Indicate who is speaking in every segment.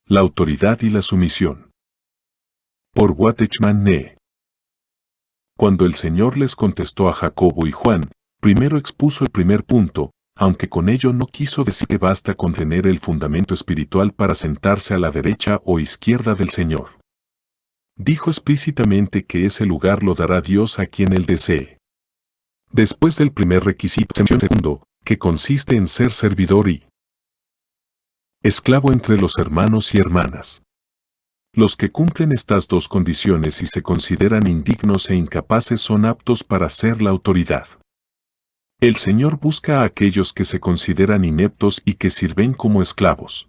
Speaker 1: La autoridad y la sumisión. Por Watchman Nee. Cuando el Señor les contestó a Jacobo y Juan, primero expuso el primer punto, aunque con ello no quiso decir que basta con tener el fundamento espiritual para sentarse a la derecha o izquierda del Señor. Dijo explícitamente que ese lugar lo dará Dios a quien Él desee. Después del primer requisito, el segundo, que consiste en ser servidor y esclavo entre los hermanos y hermanas. Los que cumplen estas dos condiciones y se consideran indignos e incapaces son aptos para ser la autoridad. El Señor busca a aquellos que se consideran ineptos y que sirven como esclavos.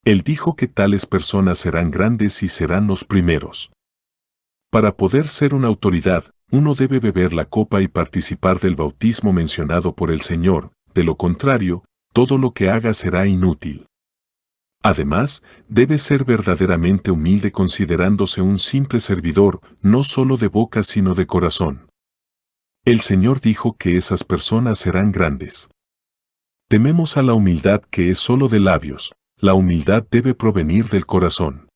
Speaker 1: Él dijo que tales personas serán grandes y serán los primeros. Para poder ser una autoridad, uno debe beber la copa y participar del bautismo mencionado por el Señor, de lo contrario, todo lo que haga será inútil. Además, debe ser verdaderamente humilde considerándose un simple servidor, no solo de boca sino de corazón. El Señor dijo que esas personas serán grandes. Tememos a la humildad que es solo de labios, la humildad debe provenir del corazón.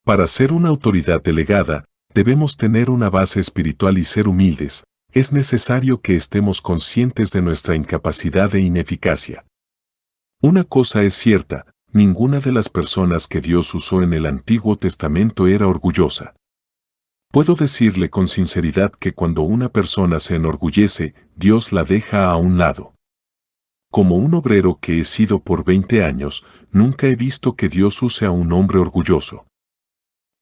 Speaker 1: Para ser una autoridad delegada, debemos tener una base espiritual y ser humildes, es necesario que estemos conscientes de nuestra incapacidad e ineficacia. Una cosa es cierta, ninguna de las personas que Dios usó en el Antiguo Testamento era orgullosa. Puedo decirle con sinceridad que cuando una persona se enorgullece, Dios la deja a un lado. Como un obrero que he sido por 20 años, nunca he visto que Dios use a un hombre orgulloso.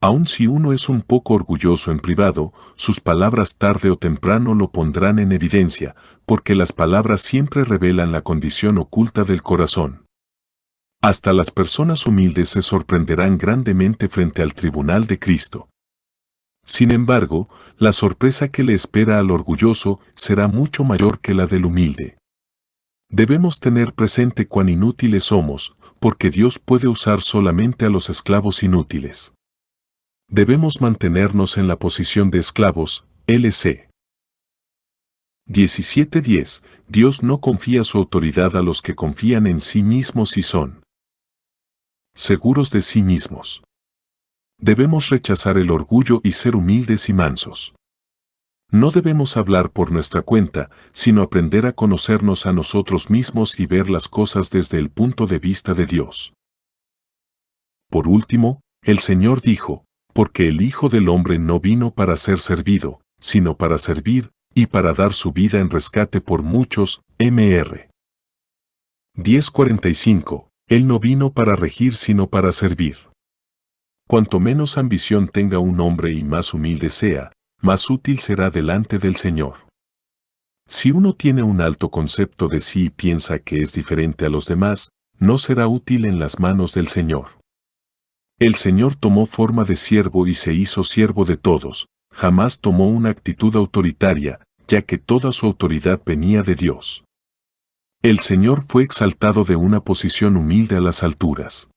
Speaker 1: Aun si uno es un poco orgulloso en privado, sus palabras tarde o temprano lo pondrán en evidencia, porque las palabras siempre revelan la condición oculta del corazón. Hasta las personas humildes se sorprenderán grandemente frente al tribunal de Cristo. Sin embargo, la sorpresa que le espera al orgulloso será mucho mayor que la del humilde. Debemos tener presente cuán inútiles somos, porque Dios puede usar solamente a los esclavos inútiles. Debemos mantenernos en la posición de esclavos, LC. 17:10. Dios no confía su autoridad a los que confían en sí mismos y son seguros de sí mismos. Debemos rechazar el orgullo y ser humildes y mansos. No debemos hablar por nuestra cuenta, sino aprender a conocernos a nosotros mismos y ver las cosas desde el punto de vista de Dios. Por último, el Señor dijo, porque el Hijo del Hombre no vino para ser servido, sino para servir, y para dar su vida en rescate por muchos, Mr. 10:45, Él no vino para regir sino para servir. Cuanto menos ambición tenga un hombre y más humilde sea, más útil será delante del Señor. Si uno tiene un alto concepto de sí y piensa que es diferente a los demás, no será útil en las manos del Señor. El Señor tomó forma de siervo y se hizo siervo de todos, jamás tomó una actitud autoritaria, ya que toda su autoridad venía de Dios. El Señor fue exaltado de una posición humilde a las alturas.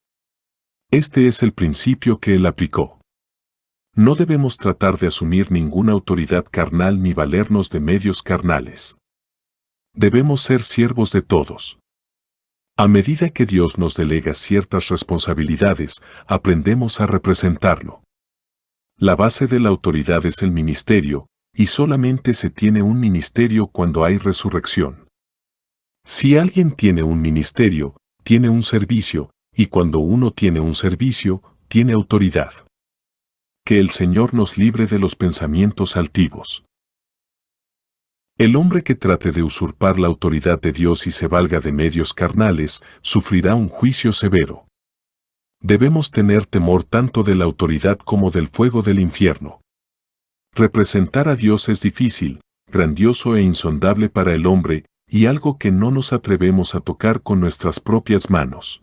Speaker 1: Este es el principio que Él aplicó. No debemos tratar de asumir ninguna autoridad carnal ni valernos de medios carnales. Debemos ser siervos de todos. A medida que Dios nos delega ciertas responsabilidades, aprendemos a representarlo. La base de la autoridad es el ministerio, y solamente se tiene un ministerio cuando hay resurrección. Si alguien tiene un ministerio, tiene un servicio, y cuando uno tiene un servicio, tiene autoridad. Que el Señor nos libre de los pensamientos altivos. El hombre que trate de usurpar la autoridad de Dios y se valga de medios carnales, sufrirá un juicio severo. Debemos tener temor tanto de la autoridad como del fuego del infierno. Representar a Dios es difícil, grandioso e insondable para el hombre, y algo que no nos atrevemos a tocar con nuestras propias manos.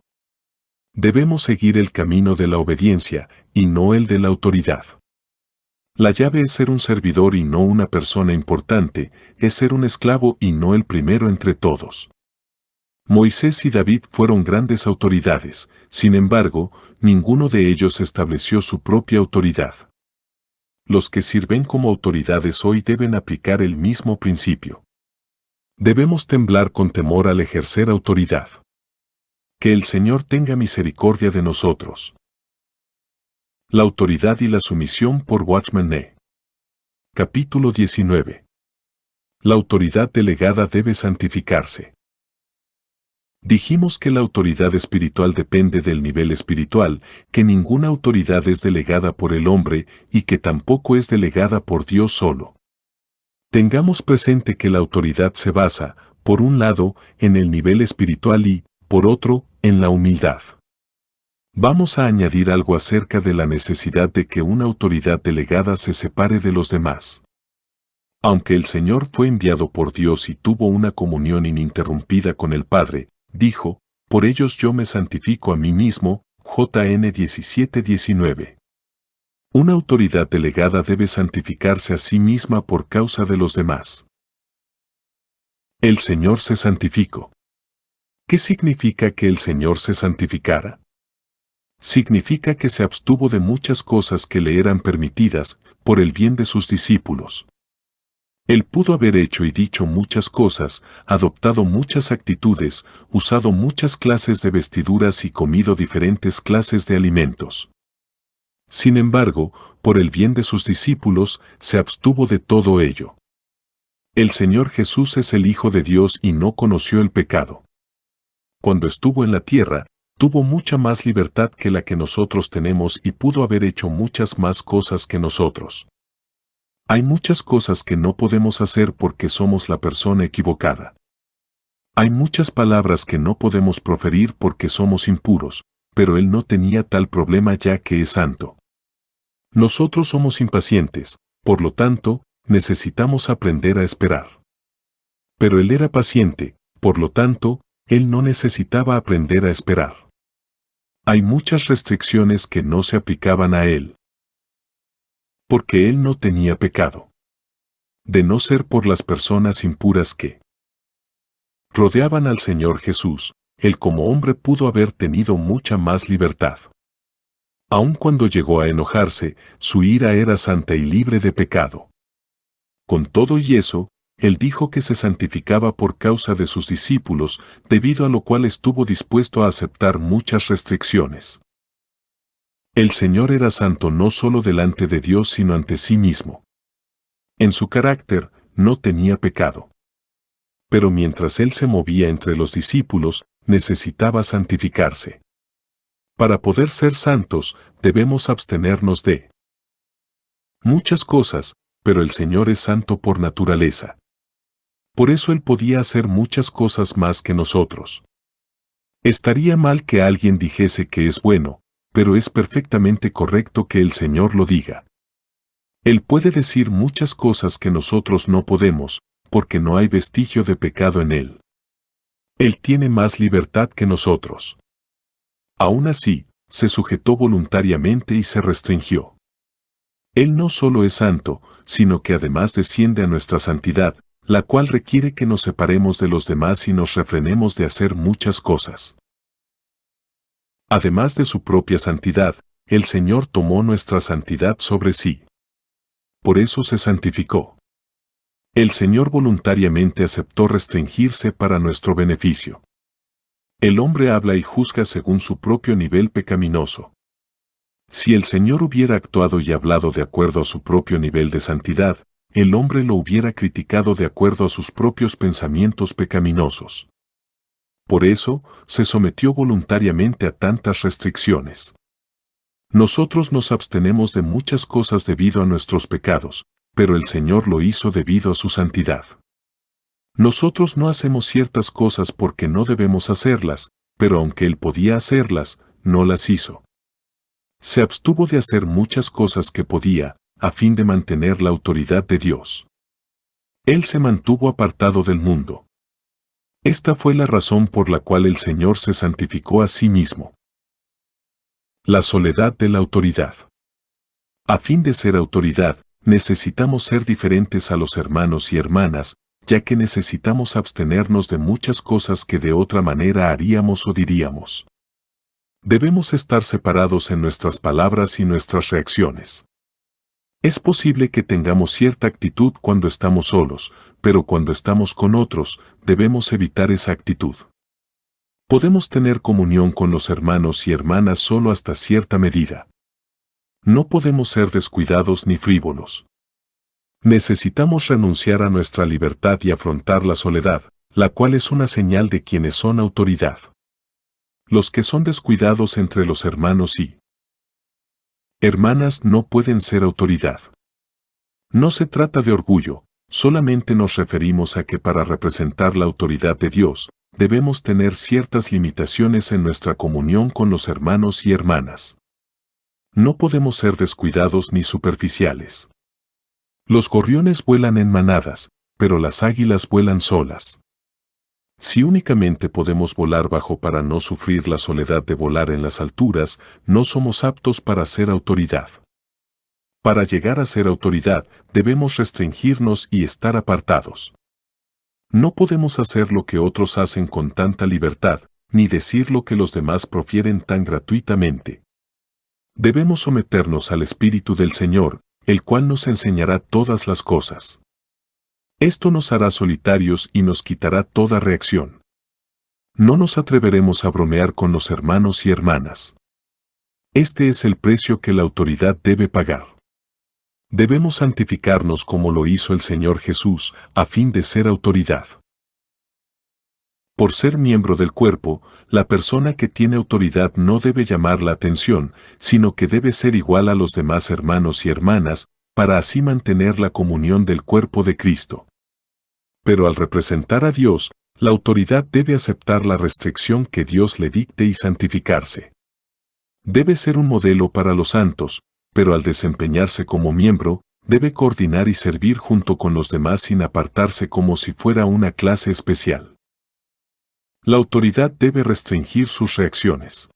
Speaker 1: Debemos seguir el camino de la obediencia, y no el de la autoridad. La llave es ser un servidor y no una persona importante, es ser un esclavo y no el primero entre todos. Moisés y David fueron grandes autoridades, sin embargo, ninguno de ellos estableció su propia autoridad. Los que sirven como autoridades hoy deben aplicar el mismo principio. Debemos temblar con temor al ejercer autoridad. Que el Señor tenga misericordia de nosotros. La autoridad y la sumisión por Watchman Nee. Capítulo 19. La autoridad delegada debe santificarse. Dijimos que la autoridad espiritual depende del nivel espiritual, que ninguna autoridad es delegada por el hombre y que tampoco es delegada por Dios solo. Tengamos presente que la autoridad se basa, por un lado, en el nivel espiritual y, por otro, en la humildad. Vamos a añadir algo acerca de la necesidad de que una autoridad delegada se separe de los demás. Aunque el Señor fue enviado por Dios y tuvo una comunión ininterrumpida con el Padre, dijo, por ellos yo me santifico a mí mismo, JN 17:19. Una autoridad delegada debe santificarse a sí misma por causa de los demás. El Señor se santificó. ¿Qué significa que el Señor se santificara? Significa que se abstuvo de muchas cosas que le eran permitidas, por el bien de sus discípulos. Él pudo haber hecho y dicho muchas cosas, adoptado muchas actitudes, usado muchas clases de vestiduras y comido diferentes clases de alimentos. Sin embargo, por el bien de sus discípulos, se abstuvo de todo ello. El Señor Jesús es el Hijo de Dios y no conoció el pecado. Cuando estuvo en la tierra, tuvo mucha más libertad que la que nosotros tenemos y pudo haber hecho muchas más cosas que nosotros. Hay muchas cosas que no podemos hacer porque somos la persona equivocada. Hay muchas palabras que no podemos proferir porque somos impuros, pero Él no tenía tal problema ya que es santo. Nosotros somos impacientes, por lo tanto, necesitamos aprender a esperar. Pero Él era paciente, por lo tanto, Él no necesitaba aprender a esperar. Hay muchas restricciones que no se aplicaban a Él. Porque Él no tenía pecado. De no ser por las personas impuras que rodeaban al Señor Jesús, Él como hombre pudo haber tenido mucha más libertad. Aun cuando llegó a enojarse, su ira era santa y libre de pecado. Con todo y eso, Él dijo que se santificaba por causa de sus discípulos, debido a lo cual estuvo dispuesto a aceptar muchas restricciones. El Señor era santo no solo delante de Dios sino ante sí mismo. En su carácter, no tenía pecado. Pero mientras Él se movía entre los discípulos, necesitaba santificarse. Para poder ser santos, debemos abstenernos de muchas cosas, pero el Señor es santo por naturaleza. Por eso Él podía hacer muchas cosas más que nosotros. Estaría mal que alguien dijese que es bueno, pero es perfectamente correcto que el Señor lo diga. Él puede decir muchas cosas que nosotros no podemos, porque no hay vestigio de pecado en Él. Él tiene más libertad que nosotros. Aún así, se sujetó voluntariamente y se restringió. Él no solo es santo, sino que además desciende a nuestra santidad, la cual requiere que nos separemos de los demás y nos refrenemos de hacer muchas cosas. Además de su propia santidad, el Señor tomó nuestra santidad sobre sí. Por eso se santificó. El Señor voluntariamente aceptó restringirse para nuestro beneficio. El hombre habla y juzga según su propio nivel pecaminoso. Si el Señor hubiera actuado y hablado de acuerdo a su propio nivel de santidad, el hombre lo hubiera criticado de acuerdo a sus propios pensamientos pecaminosos. Por eso, se sometió voluntariamente a tantas restricciones. Nosotros nos abstenemos de muchas cosas debido a nuestros pecados, pero el Señor lo hizo debido a su santidad. Nosotros no hacemos ciertas cosas porque no debemos hacerlas, pero aunque Él podía hacerlas, no las hizo. Se abstuvo de hacer muchas cosas que podía, a fin de mantener la autoridad de Dios. Él se mantuvo apartado del mundo. Esta fue la razón por la cual el Señor se santificó a sí mismo. La soledad de la autoridad. A fin de ser autoridad, necesitamos ser diferentes a los hermanos y hermanas, ya que necesitamos abstenernos de muchas cosas que de otra manera haríamos o diríamos. Debemos estar separados en nuestras palabras y nuestras reacciones. Es posible que tengamos cierta actitud cuando estamos solos, pero cuando estamos con otros, debemos evitar esa actitud. Podemos tener comunión con los hermanos y hermanas solo hasta cierta medida. No podemos ser descuidados ni frívolos. Necesitamos renunciar a nuestra libertad y afrontar la soledad, la cual es una señal de quienes son autoridad. Los que son descuidados entre los hermanos y hermanas no pueden ser autoridad. No se trata de orgullo, solamente nos referimos a que para representar la autoridad de Dios, debemos tener ciertas limitaciones en nuestra comunión con los hermanos y hermanas. No podemos ser descuidados ni superficiales. Los gorriones vuelan en manadas, pero las águilas vuelan solas. Si únicamente podemos volar bajo para no sufrir la soledad de volar en las alturas, no somos aptos para ser autoridad. Para llegar a ser autoridad, debemos restringirnos y estar apartados. No podemos hacer lo que otros hacen con tanta libertad, ni decir lo que los demás profieren tan gratuitamente. Debemos someternos al Espíritu del Señor, el cual nos enseñará todas las cosas. Esto nos hará solitarios y nos quitará toda reacción. No nos atreveremos a bromear con los hermanos y hermanas. Este es el precio que la autoridad debe pagar. Debemos santificarnos como lo hizo el Señor Jesús, a fin de ser autoridad. Por ser miembro del cuerpo, la persona que tiene autoridad no debe llamar la atención, sino que debe ser igual a los demás hermanos y hermanas, para así mantener la comunión del cuerpo de Cristo. Pero al representar a Dios, la autoridad debe aceptar la restricción que Dios le dicte y santificarse. Debe ser un modelo para los santos, pero al desempeñarse como miembro, debe coordinar y servir junto con los demás sin apartarse como si fuera una clase especial. La autoridad debe restringir sus reacciones.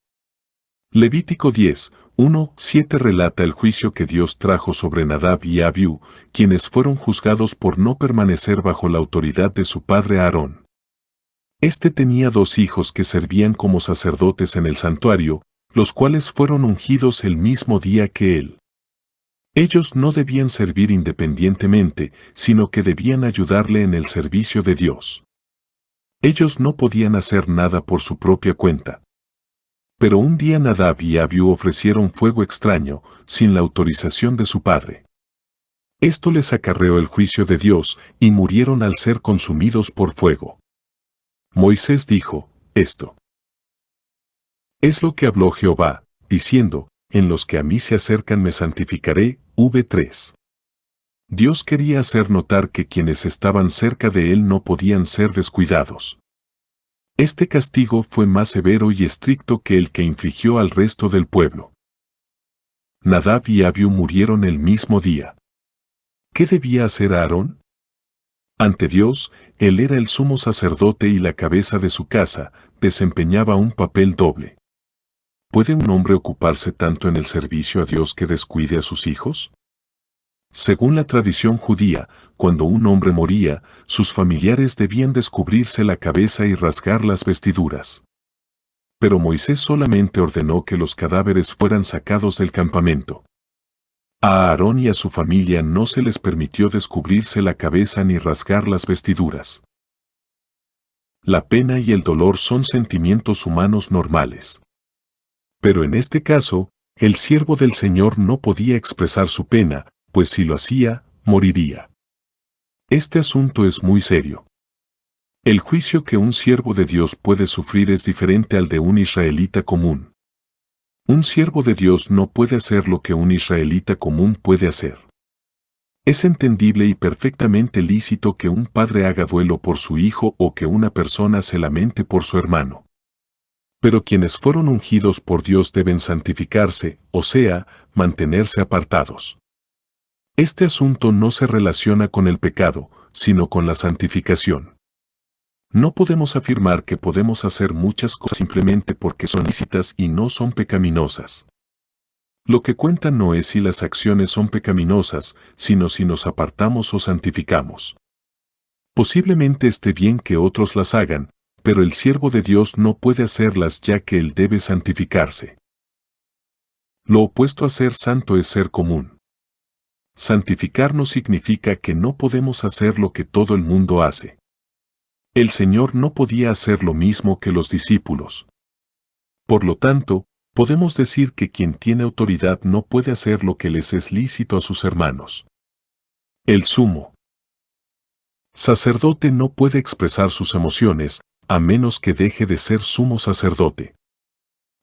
Speaker 1: Levítico 10, 1-7 relata el juicio que Dios trajo sobre Nadab y Abiú, quienes fueron juzgados por no permanecer bajo la autoridad de su padre Aarón. Este tenía 2 hijos que servían como sacerdotes en el santuario, los cuales fueron ungidos el mismo día que él. Ellos no debían servir independientemente, sino que debían ayudarle en el servicio de Dios. Ellos no podían hacer nada por su propia cuenta. Pero un día Nadab y Abiú ofrecieron fuego extraño, sin la autorización de su padre. Esto les acarreó el juicio de Dios, y murieron al ser consumidos por fuego. Moisés dijo, esto es lo que habló Jehová, diciendo, en los que a mí se acercan me santificaré, v3. Dios quería hacer notar que quienes estaban cerca de él no podían ser descuidados. Este castigo fue más severo y estricto que el que infligió al resto del pueblo. Nadab y Abiú murieron el mismo día. ¿Qué debía hacer Aarón? Ante Dios, él era el sumo sacerdote y la cabeza de su casa, desempeñaba un papel doble. ¿Puede un hombre ocuparse tanto en el servicio a Dios que descuide a sus hijos? Según la tradición judía, cuando un hombre moría, sus familiares debían descubrirse la cabeza y rasgar las vestiduras. Pero Moisés solamente ordenó que los cadáveres fueran sacados del campamento. A Aarón y a su familia no se les permitió descubrirse la cabeza ni rasgar las vestiduras. La pena y el dolor son sentimientos humanos normales. Pero en este caso, el siervo del Señor no podía expresar su pena, pues si lo hacía, moriría. Este asunto es muy serio. El juicio que un siervo de Dios puede sufrir es diferente al de un israelita común. Un siervo de Dios no puede hacer lo que un israelita común puede hacer. Es entendible y perfectamente lícito que un padre haga duelo por su hijo o que una persona se lamente por su hermano. Pero quienes fueron ungidos por Dios deben santificarse, o sea, mantenerse apartados. Este asunto no se relaciona con el pecado, sino con la santificación. No podemos afirmar que podemos hacer muchas cosas simplemente porque son lícitas y no son pecaminosas. Lo que cuenta no es si las acciones son pecaminosas, sino si nos apartamos o santificamos. Posiblemente esté bien que otros las hagan, pero el siervo de Dios no puede hacerlas ya que él debe santificarse. Lo opuesto a ser santo es ser común. Santificarnos significa que no podemos hacer lo que todo el mundo hace. El Señor no podía hacer lo mismo que los discípulos. Por lo tanto, podemos decir que quien tiene autoridad no puede hacer lo que les es lícito a sus hermanos. El sumo sacerdote no puede expresar sus emociones, a menos que deje de ser sumo sacerdote.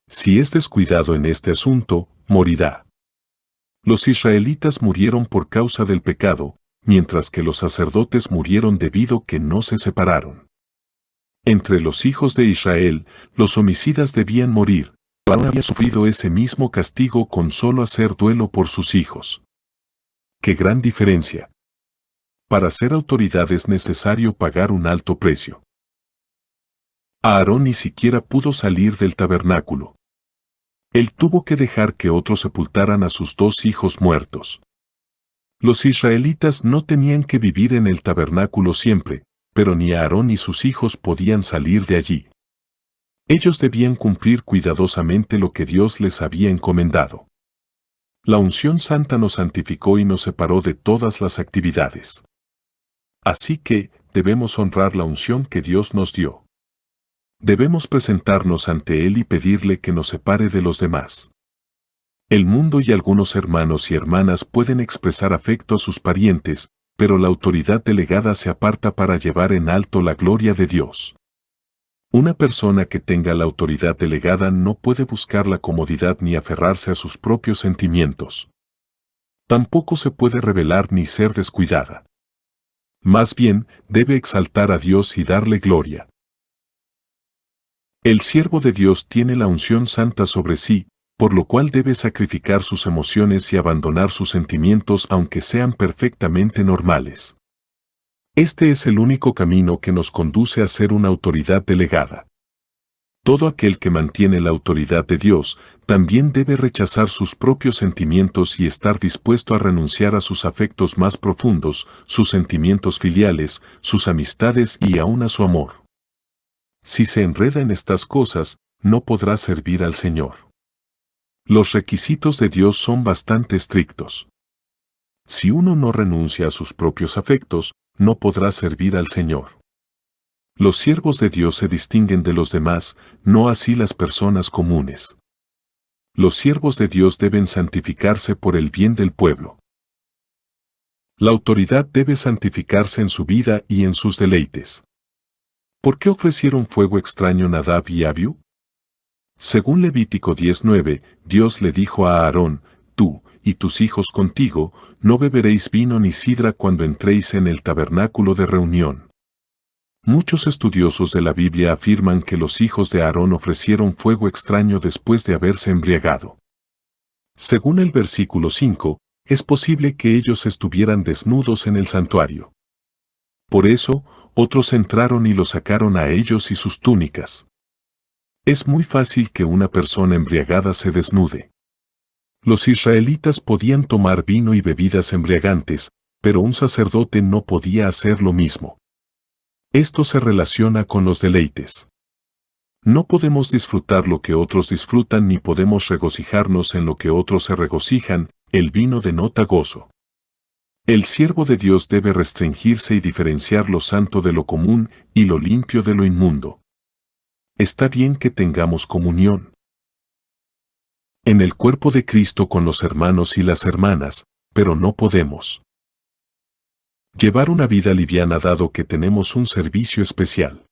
Speaker 1: Si es descuidado en este asunto, morirá. Los israelitas murieron por causa del pecado, mientras que los sacerdotes murieron debido a que no se separaron. Entre los hijos de Israel, los homicidas debían morir. Aarón había sufrido ese mismo castigo con solo hacer duelo por sus hijos. ¡Qué gran diferencia! Para ser autoridad es necesario pagar un alto precio. Aarón ni siquiera pudo salir del tabernáculo. Él tuvo que dejar que otros sepultaran a sus 2 hijos muertos. Los israelitas no tenían que vivir en el tabernáculo siempre, pero ni Aarón ni sus hijos podían salir de allí. Ellos debían cumplir cuidadosamente lo que Dios les había encomendado. La unción santa nos santificó y nos separó de todas las actividades. Así que, debemos honrar la unción que Dios nos dio. Debemos presentarnos ante Él y pedirle que nos separe de los demás. El mundo y algunos hermanos y hermanas pueden expresar afecto a sus parientes, pero la autoridad delegada se aparta para llevar en alto la gloria de Dios. Una persona que tenga la autoridad delegada no puede buscar la comodidad ni aferrarse a sus propios sentimientos. Tampoco se puede rebelar ni ser descuidada. Más bien, debe exaltar a Dios y darle gloria. El siervo de Dios tiene la unción santa sobre sí, por lo cual debe sacrificar sus emociones y abandonar sus sentimientos aunque sean perfectamente normales. Este es el único camino que nos conduce a ser una autoridad delegada. Todo aquel que mantiene la autoridad de Dios también debe rechazar sus propios sentimientos y estar dispuesto a renunciar a sus afectos más profundos, sus sentimientos filiales, sus amistades y aún a su amor. Si se enreda en estas cosas, no podrá servir al Señor. Los requisitos de Dios son bastante estrictos. Si uno no renuncia a sus propios afectos, no podrá servir al Señor. Los siervos de Dios se distinguen de los demás, no así las personas comunes. Los siervos de Dios deben santificarse por el bien del pueblo. La autoridad debe santificarse en su vida y en sus deleites. ¿Por qué ofrecieron fuego extraño Nadab y Abiú? Según Levítico 10:9, Dios le dijo a Aarón: tú y tus hijos contigo, no beberéis vino ni sidra cuando entréis en el tabernáculo de reunión. Muchos estudiosos de la Biblia afirman que los hijos de Aarón ofrecieron fuego extraño después de haberse embriagado. Según el versículo 5, es posible que ellos estuvieran desnudos en el santuario. Por eso, otros entraron y los sacaron a ellos y sus túnicas. Es muy fácil que una persona embriagada se desnude. Los israelitas podían tomar vino y bebidas embriagantes, pero un sacerdote no podía hacer lo mismo. Esto se relaciona con los deleites. No podemos disfrutar lo que otros disfrutan ni podemos regocijarnos en lo que otros se regocijan, el vino denota gozo. El siervo de Dios debe restringirse y diferenciar lo santo de lo común y lo limpio de lo inmundo. Está bien que tengamos comunión en el cuerpo de Cristo con los hermanos y las hermanas, pero no podemos llevar una vida liviana dado que tenemos un servicio especial.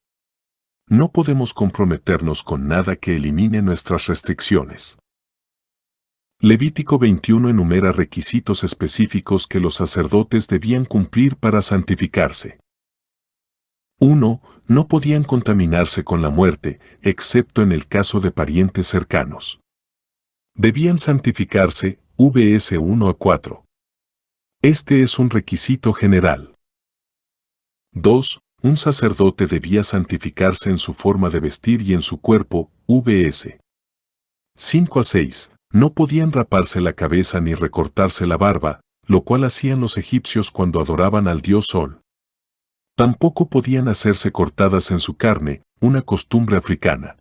Speaker 1: No podemos comprometernos con nada que elimine nuestras restricciones. Levítico 21 enumera requisitos específicos que los sacerdotes debían cumplir para santificarse. 1. No podían contaminarse con la muerte, excepto en el caso de parientes cercanos. Debían santificarse, vs 1-4. Este es un requisito general. 2. Un sacerdote debía santificarse en su forma de vestir y en su cuerpo, vs 5-6. No podían raparse la cabeza ni recortarse la barba, lo cual hacían los egipcios cuando adoraban al dios Sol. Tampoco podían hacerse cortadas en su carne, una costumbre africana.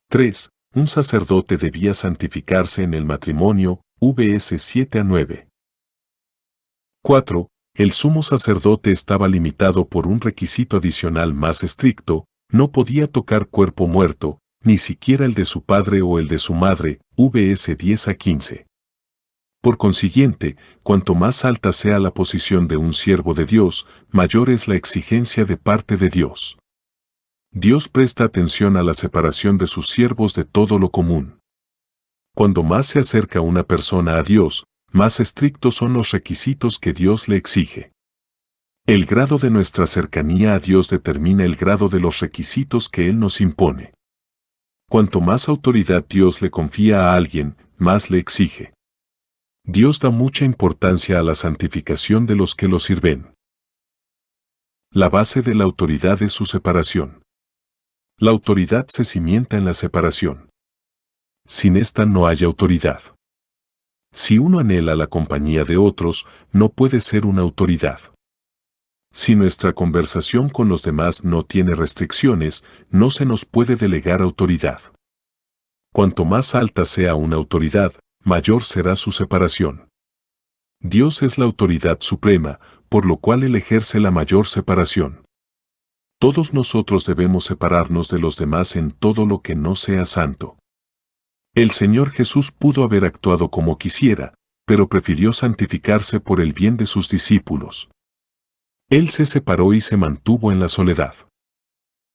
Speaker 1: 3. Un sacerdote debía santificarse en el matrimonio, vs 7-9. 4. el sumo sacerdote estaba limitado por un requisito adicional más estricto: no podía tocar cuerpo muerto, ni siquiera el de su padre o el de su madre, vs 10-15. Por consiguiente, cuanto más alta sea la posición de un siervo de Dios, mayor es la exigencia de parte de Dios. Dios presta atención a la separación de sus siervos de todo lo común. Cuando más se acerca una persona a Dios, más estrictos son los requisitos que Dios le exige. El grado de nuestra cercanía a Dios determina el grado de los requisitos que Él nos impone. Cuanto más autoridad Dios le confía a alguien, más le exige. Dios da mucha importancia a la santificación de los que lo sirven. La base de la autoridad es su separación. La autoridad se cimienta en la separación. Sin esta no hay autoridad. Si uno anhela la compañía de otros, no puede ser una autoridad. Si nuestra conversación con los demás no tiene restricciones, no se nos puede delegar autoridad. Cuanto más alta sea una autoridad, mayor será su separación. Dios es la autoridad suprema, por lo cual Él ejerce la mayor separación. Todos nosotros debemos separarnos de los demás en todo lo que no sea santo. El Señor Jesús pudo haber actuado como quisiera, pero prefirió santificarse por el bien de sus discípulos. Él se separó y se mantuvo en la soledad.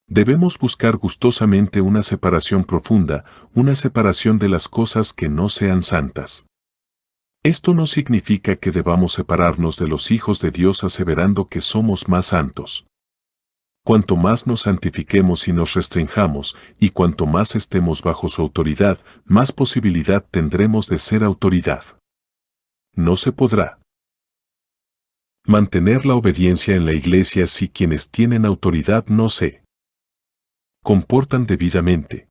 Speaker 1: Debemos buscar gustosamente una separación profunda, una separación de las cosas que no sean santas. Esto no significa que debamos separarnos de los hijos de Dios aseverando que somos más santos. Cuanto más nos santifiquemos y nos restringamos, y cuanto más estemos bajo su autoridad, más posibilidad tendremos de ser autoridad. No se podrá mantener la obediencia en la iglesia si quienes tienen autoridad no se comportan debidamente.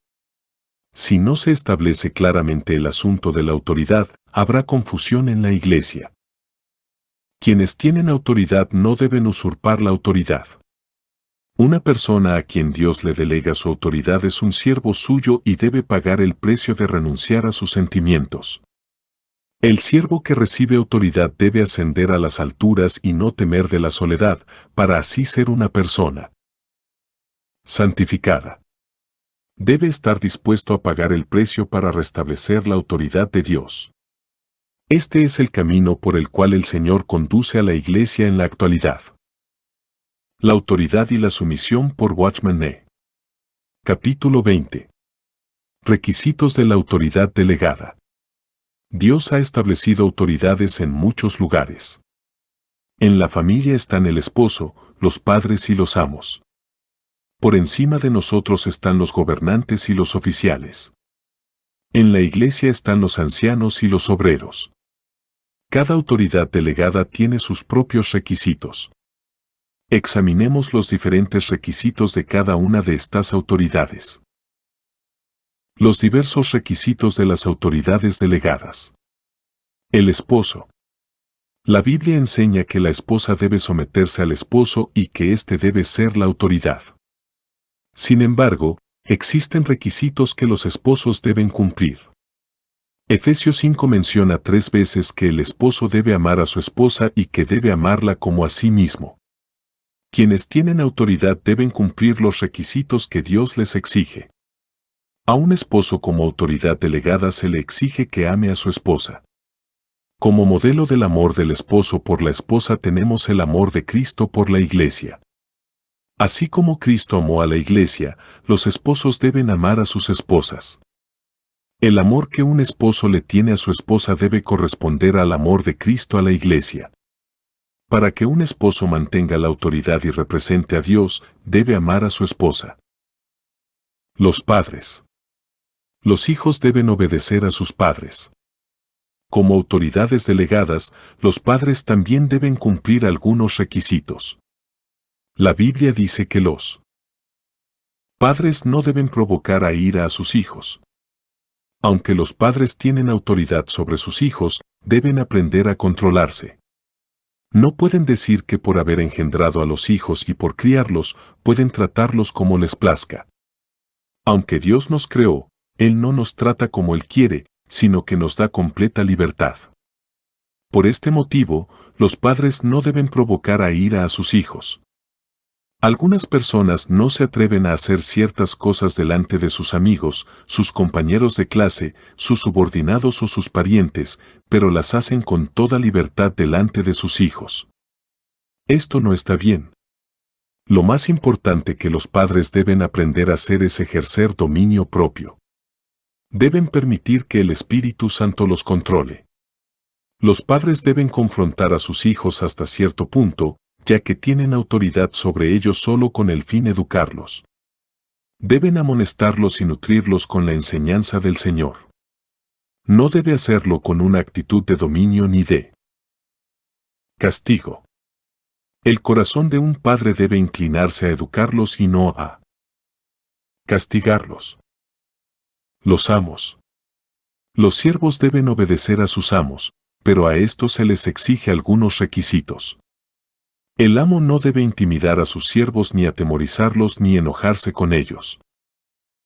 Speaker 1: Si no se establece claramente el asunto de la autoridad, habrá confusión en la iglesia. Quienes tienen autoridad no deben usurpar la autoridad. Una persona a quien Dios le delega su autoridad es un siervo suyo y debe pagar el precio de renunciar a sus sentimientos. El siervo que recibe autoridad debe ascender a las alturas y no temer de la soledad, para así ser una persona santificada. Debe estar dispuesto a pagar el precio para restablecer la autoridad de Dios. Este es el camino por el cual el Señor conduce a la iglesia en la actualidad. La autoridad y la sumisión por Watchman Nee. Capítulo 20. Requisitos de la autoridad delegada. Dios ha establecido autoridades en muchos lugares. En la familia están el esposo, los padres y los amos. Por encima de nosotros están los gobernantes y los oficiales. En la iglesia están los ancianos y los obreros. Cada autoridad delegada tiene sus propios requisitos. Examinemos los diferentes requisitos de cada una de estas autoridades. Los diversos requisitos de las autoridades delegadas. El esposo. La Biblia enseña que la esposa debe someterse al esposo y que éste debe ser la autoridad. Sin embargo, existen requisitos que los esposos deben cumplir. Efesios 5 menciona 3 veces que el esposo debe amar a su esposa y que debe amarla como a sí mismo. Quienes tienen autoridad deben cumplir los requisitos que Dios les exige. A un esposo como autoridad delegada se le exige que ame a su esposa. Como modelo del amor del esposo por la esposa tenemos el amor de Cristo por la iglesia. Así como Cristo amó a la iglesia, los esposos deben amar a sus esposas. El amor que un esposo le tiene a su esposa debe corresponder al amor de Cristo a la iglesia. Para que un esposo mantenga la autoridad y represente a Dios, debe amar a su esposa. Los padres. Los hijos deben obedecer a sus padres. Como autoridades delegadas, los padres también deben cumplir algunos requisitos. La Biblia dice que los padres no deben provocar a ira a sus hijos. Aunque los padres tienen autoridad sobre sus hijos, deben aprender a controlarse. No pueden decir que por haber engendrado a los hijos y por criarlos, pueden tratarlos como les plazca. Aunque Dios nos creó, Él no nos trata como Él quiere, sino que nos da completa libertad. Por este motivo, los padres no deben provocar a ira a sus hijos. Algunas personas no se atreven a hacer ciertas cosas delante de sus amigos, sus compañeros de clase, sus subordinados o sus parientes, pero las hacen con toda libertad delante de sus hijos. Esto no está bien. Lo más importante que los padres deben aprender a hacer es ejercer dominio propio. Deben permitir que el Espíritu Santo los controle. Los padres deben confrontar a sus hijos hasta cierto punto, ya que tienen autoridad sobre ellos solo con el fin de educarlos. Deben amonestarlos y nutrirlos con la enseñanza del Señor. No debe hacerlo con una actitud de dominio ni de castigo. El corazón de un padre debe inclinarse a educarlos y no a castigarlos. Los amos. Los siervos deben obedecer a sus amos, pero a estos se les exige algunos requisitos. El amo no debe intimidar a sus siervos ni atemorizarlos ni enojarse con ellos.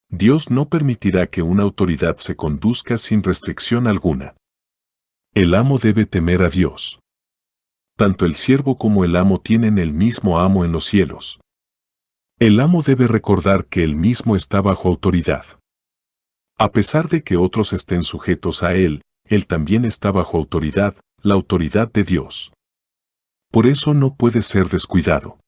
Speaker 1: Dios no permitirá que una autoridad se conduzca sin restricción alguna. El amo debe temer a Dios. Tanto el siervo como el amo tienen el mismo amo en los cielos. El amo debe recordar que él mismo está bajo autoridad. A pesar de que otros estén sujetos a él también está bajo autoridad, la autoridad de Dios. Por eso no puede ser descuidado.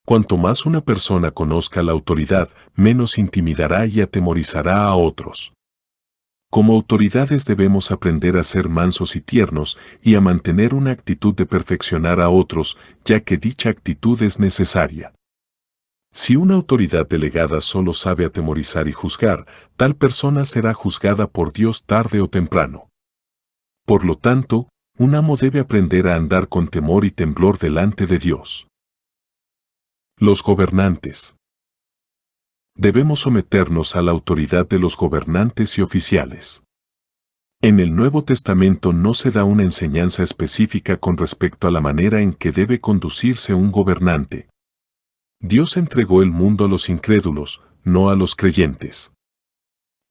Speaker 1: Cuanto más una persona conozca la autoridad, menos intimidará y atemorizará a otros. Como autoridades debemos aprender a ser mansos y tiernos y a mantener una actitud de perfeccionar a otros, ya que dicha actitud es necesaria. Si una autoridad delegada solo sabe atemorizar y juzgar, tal persona será juzgada por Dios tarde o temprano. Por lo tanto, un amo debe aprender a andar con temor y temblor delante de Dios. Los gobernantes. Debemos someternos a la autoridad de los gobernantes y oficiales. En el Nuevo Testamento no se da una enseñanza específica con respecto a la manera en que debe conducirse un gobernante. Dios entregó el mundo a los incrédulos, no a los creyentes.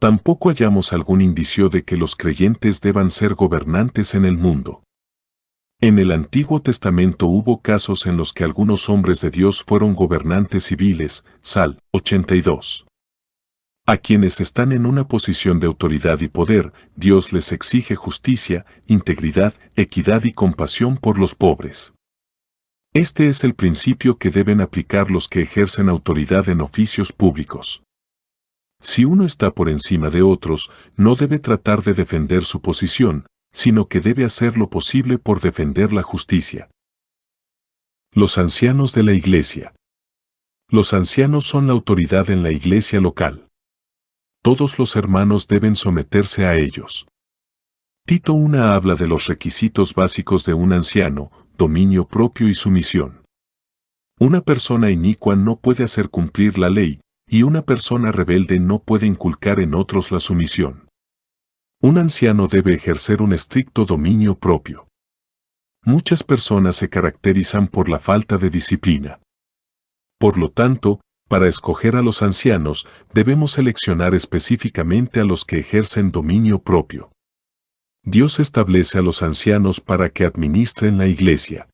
Speaker 1: Tampoco hallamos algún indicio de que los creyentes deban ser gobernantes en el mundo. En el Antiguo Testamento hubo casos en los que algunos hombres de Dios fueron gobernantes civiles, Sal 82. A quienes están en una posición de autoridad y poder, Dios les exige justicia, integridad, equidad y compasión por los pobres. Este es el principio que deben aplicar los que ejercen autoridad en oficios públicos. Si uno está por encima de otros, no debe tratar de defender su posición, sino que debe hacer lo posible por defender la justicia. Los ancianos de la iglesia. Los ancianos son la autoridad en la iglesia local. Todos los hermanos deben someterse a ellos. Tito 1 habla de los requisitos básicos de un anciano, dominio propio y sumisión. Una persona inicua no puede hacer cumplir la ley, y una persona rebelde no puede inculcar en otros la sumisión. Un anciano debe ejercer un estricto dominio propio. Muchas personas se caracterizan por la falta de disciplina. Por lo tanto, para escoger a los ancianos, debemos seleccionar específicamente a los que ejercen dominio propio. Dios establece a los ancianos para que administren la iglesia.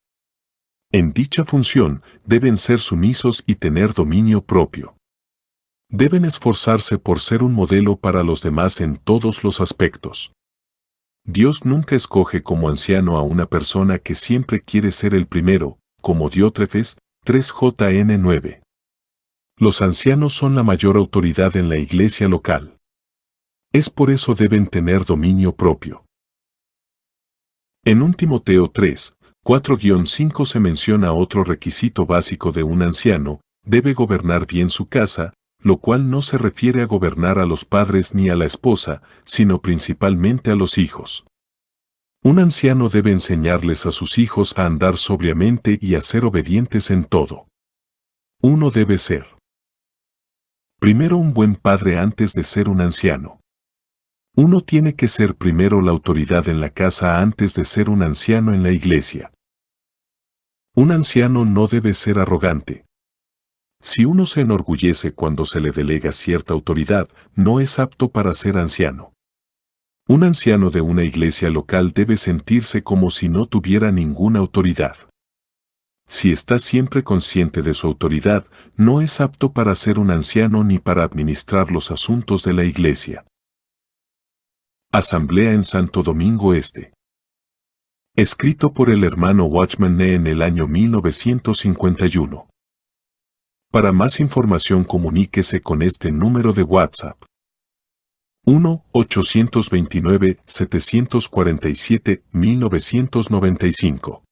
Speaker 1: En dicha función, deben ser sumisos y tener dominio propio. Deben esforzarse por ser un modelo para los demás en todos los aspectos. Dios nunca escoge como anciano a una persona que siempre quiere ser el primero, como Diótrefes, 3Jn9. Los ancianos son la mayor autoridad en la iglesia local. Es por eso deben tener dominio propio. En 1 Timoteo 3, 4-5 se menciona otro requisito básico de un anciano: debe gobernar bien su casa, lo cual no se refiere a gobernar a los padres ni a la esposa, sino principalmente a los hijos. Un anciano debe enseñarles a sus hijos a andar sobriamente y a ser obedientes en todo. Uno debe ser primero un buen padre antes de ser un anciano. Uno tiene que ser primero la autoridad en la casa antes de ser un anciano en la iglesia. Un anciano no debe ser arrogante. Si uno se enorgullece cuando se le delega cierta autoridad, no es apto para ser anciano. Un anciano de una iglesia local debe sentirse como si no tuviera ninguna autoridad. Si está siempre consciente de su autoridad, no es apto para ser un anciano ni para administrar los asuntos de la iglesia. Asamblea en Santo Domingo Este. Escrito por el hermano Watchman Nee en el año 1951. Para más información comuníquese con este número de WhatsApp. 1-829-747-1995.